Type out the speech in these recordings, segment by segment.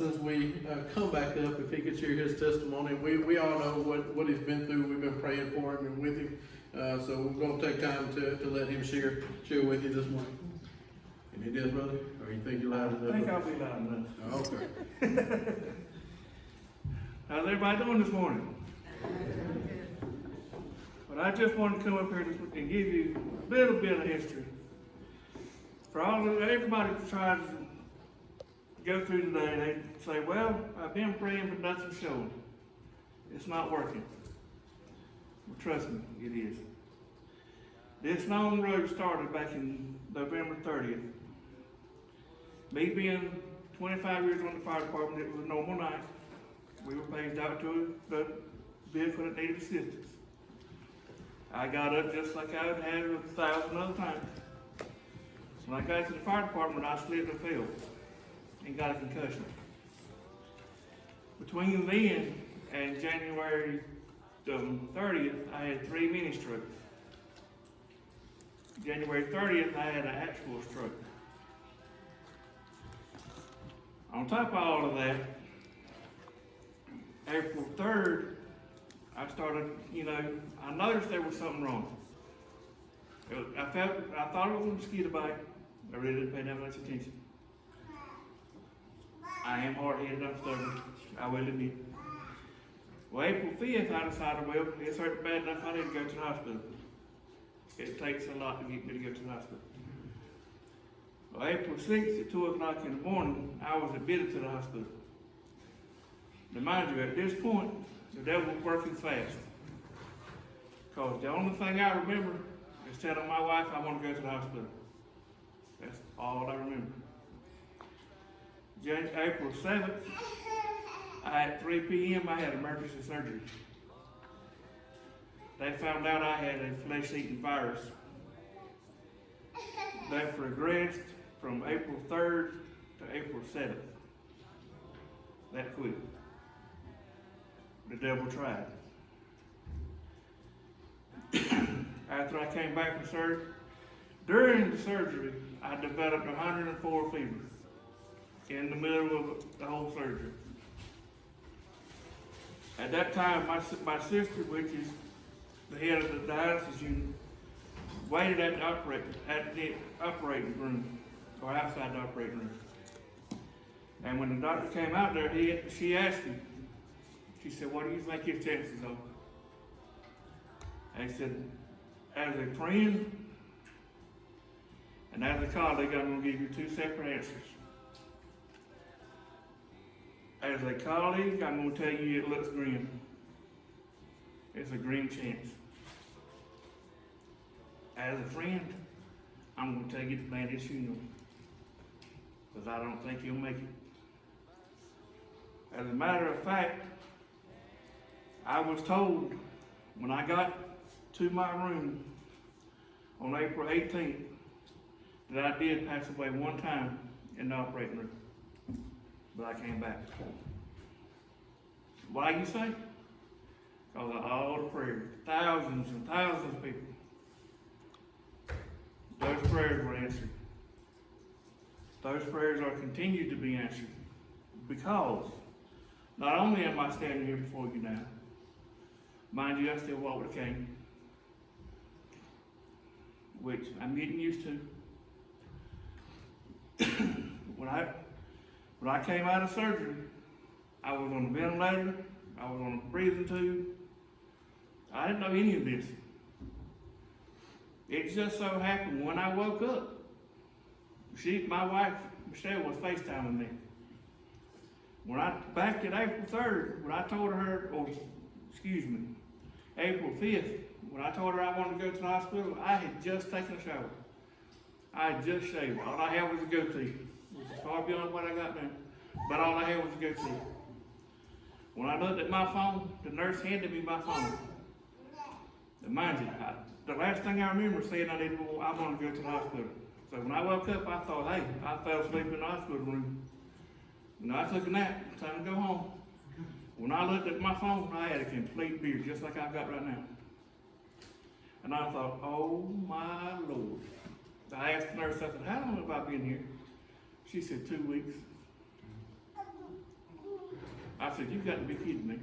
since we come back up, if he could share his testimony. We all know what he's been through. We've been praying for him and with him. So we're going to take time to let him share with you this morning. And he does, brother? Or you think you're loud enough? I think I'll be loud enough. Okay. How's everybody doing this morning? But I just wanted to come up here and give you a little bit of history. For everybody that tries to go through today, they say, well, I've been praying, but nothing's showing. It's not working. Well, trust me, it is. This long road started back in November 30th. Me being 25 years on the fire department, it was a normal night. We were paged out to the vehicle that needed assistance. I got up just like I had 1,000 other times. When I got to the fire department, I slipped and fell and got a concussion. Between then and January 30th, I had 3 mini strokes. January 30th, I had an actual stroke. On top of all of that, April 3rd, I started, I noticed there was something wrong. I thought it was a mosquito bite. I really didn't pay that much attention. I am hard-headed, I'm stubborn. I will admit. Well, April 5th, I decided, well, it's hurt bad enough, I need to go to the hospital. It takes a lot to get me to go to the hospital. Well, April 6th at 2 o'clock in the morning, I was admitted to the hospital. Now, mind you, at this point, the devil was working fast. Because the only thing I remember is telling my wife I want to go to the hospital. That's all I remember. April 7th, at 3 p.m., I had emergency surgery. They found out I had a flesh-eating virus that progressed from April 3rd to April 7th. That quick. The devil tried. After I came back from surgery, during the surgery, I developed 104 fever in the middle of the whole surgery. At that time, my sister, which is the head of the dialysis unit, waited at the operating room, or outside the operating room. And when the doctor came out there, she asked him, she said, what do you think his chances are? And he said, as a friend and as a colleague, I'm going to give you 2 separate answers. As a colleague, I'm going to tell you it looks grim. It's a grim chance. As a friend, I'm going to tell you to plan his funeral, because I don't think he'll make it. As a matter of fact, I was told when I got to my room on April 18th that I did pass away one time in the operating room, but I came back. Why, you say? Because of all the prayers, thousands and thousands of people. Those prayers were answered. Those prayers are continued to be answered, because not only am I standing here before you now, mind you, I still walk with a cane, which I'm getting used to. When I came out of surgery, I was on a ventilator, I was on a breathing tube. I didn't know any of this. It just so happened when I woke up, my wife, Michelle, was FaceTiming me. Back at April 3rd, when I told her, April 5th, when I told her I wanted to go to the hospital, I had just taken a shower. I had just shaved. All I had was a goatee, which is far beyond what I got now, but all I had was a goatee. When I looked at my phone, the nurse handed me my phone. And mind you, the last thing I remember saying I want to go to the hospital. So when I woke up, I thought, hey, I fell asleep in the hospital room. I took a nap, time to go home. When I looked at my phone, I had a complete beard, just like I've got right now. And I thought, oh my Lord. I asked the nurse, I said, how long have I been here? She said, 2 weeks. I said, "You've got to be kidding me."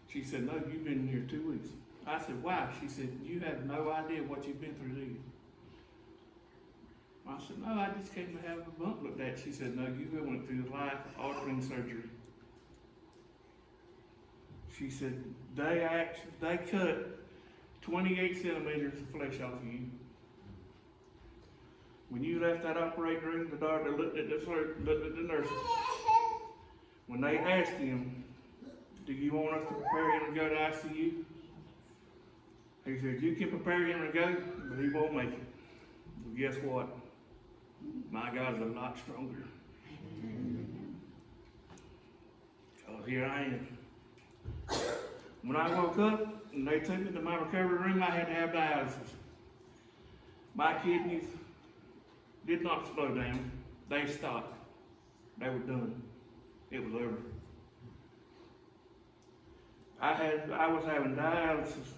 She said, "No, you've been here 2 weeks." I said, "Why?" She said, "You have no idea what you've been through, do you?" I said, "No, I just came to have a bump looked at." She said, "No, you went through life-altering surgery." She said, they cut 28 centimeters of flesh off of you. When you left that operating room, the doctor looked at the nurses. When they asked him, "Do you want us to prepare him to go to ICU?" He said, "You can prepare him to go, but he won't make it." Well, guess what? My God's a lot stronger. Because here I am. When I woke up and they took me to my recovery room, I had to have dialysis. My kidneys did not slow down. They stopped. They were done. It was over. I was having dialysis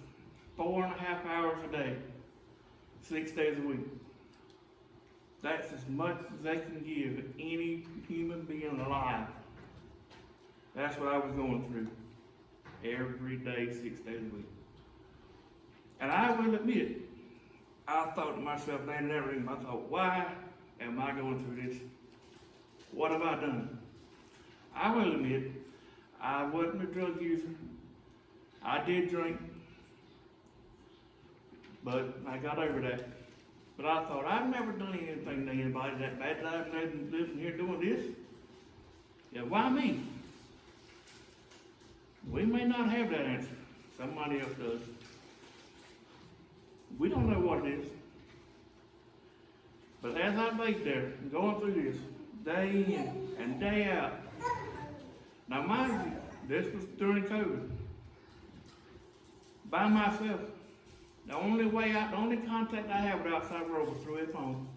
4.5 hours a day, 6 days a week. That's as much as they can give any human being alive. That's what I was going through every day, 6 days a week. And I will admit, I thought to myself, man, in that room, I thought, why am I going through this? What have I done? I will admit, I wasn't a drug user. I did drink, but I got over that. But I thought, I've never done anything to anybody that bad that I've been living here doing this. Yeah, why me? We may not have that answer. Somebody else does. We don't know what it is. But as I laid there, going through this, day in and day out. Now mind you, this was during COVID. By myself. The only contact I had with outside world was through a phone.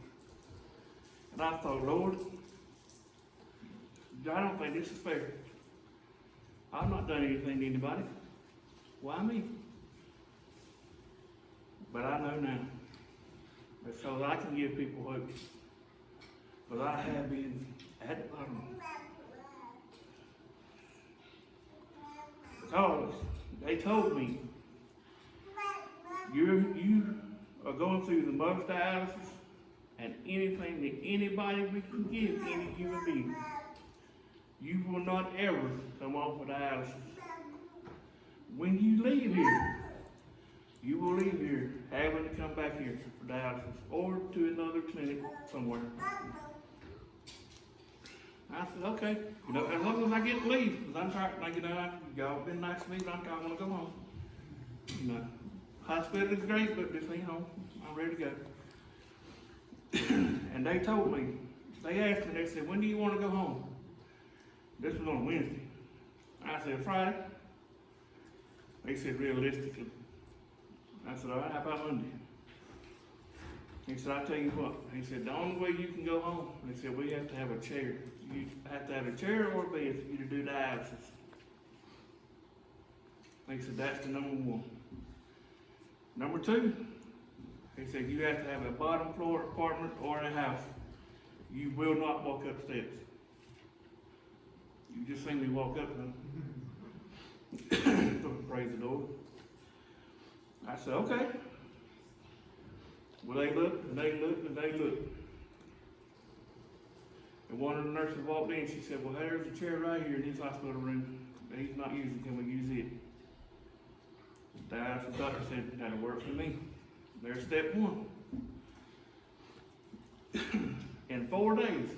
And I thought, Lord, I don't think this is fair. I've not done anything to anybody. Why me? But I know now. So that I can give people hope. But I have been at the bottom. Because they told me, you are going through the most dialysis and anything that anybody we can give any human being. You will not ever come off of dialysis. When you leave here, you will leave here having to come back here for dialysis or to another clinic somewhere. I said, okay, as long as I get to leave, because I'm tired, y'all been nice to me, but I want to go home. Hospital is great, but just, I'm ready to go. And they told me, they asked me, they said, when do you want to go home? This was on Wednesday. I said, Friday. They said, realistically. I said, all right, how about Monday? He said, I'll tell you what. He said, the only way you can go home, they said, we have to have a chair. You have to have a chair or a bed for you to do dialysis. He said, that's the number one. Number two, he said, you have to have a bottom floor apartment or a house. You will not walk up steps. You just seen me walk up them. Praise the Lord. I said, okay. Well, they looked, and they looked, and they looked. And one of the nurses walked in, she said, well, there's a chair right here in his hospital room that he's not using. Can we use it? The doctor said, that'll work for me. There's step one. In 4 days,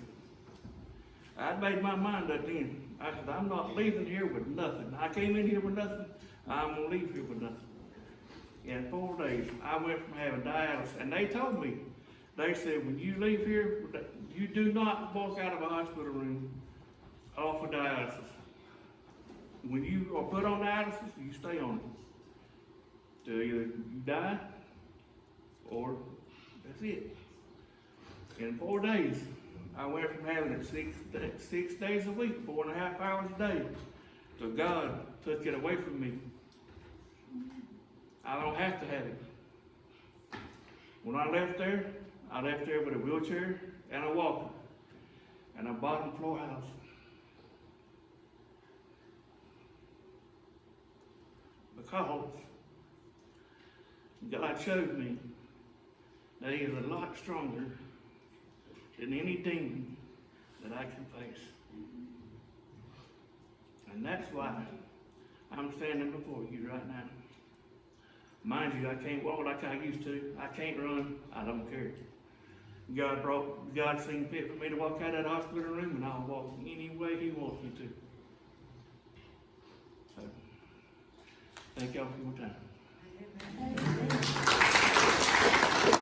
I'd made my mind up then. I said, I'm not leaving here with nothing. I came in here with nothing. I'm going to leave here with nothing. In 4 days, I went from having dialysis. And they told me, they said, when you leave here, you do not walk out of a hospital room off of dialysis. When you are put on dialysis, you stay on it. Till either you die or that's it. In 4 days, I went from having it 6 days a week, 4.5 hours a day, till God took it away from me. I don't have to have it. When I left there with a wheelchair and a walker and a bottom floor house. because God showed me that He is a lot stronger than any demon that I can face. And that's why I'm standing before you right now. Mind you, I can't walk like I used to. I can't run. I don't care. God seen fit for me to walk out of that hospital room, and I'll walk any way He wants me to. So, thank y'all for your time. Amen.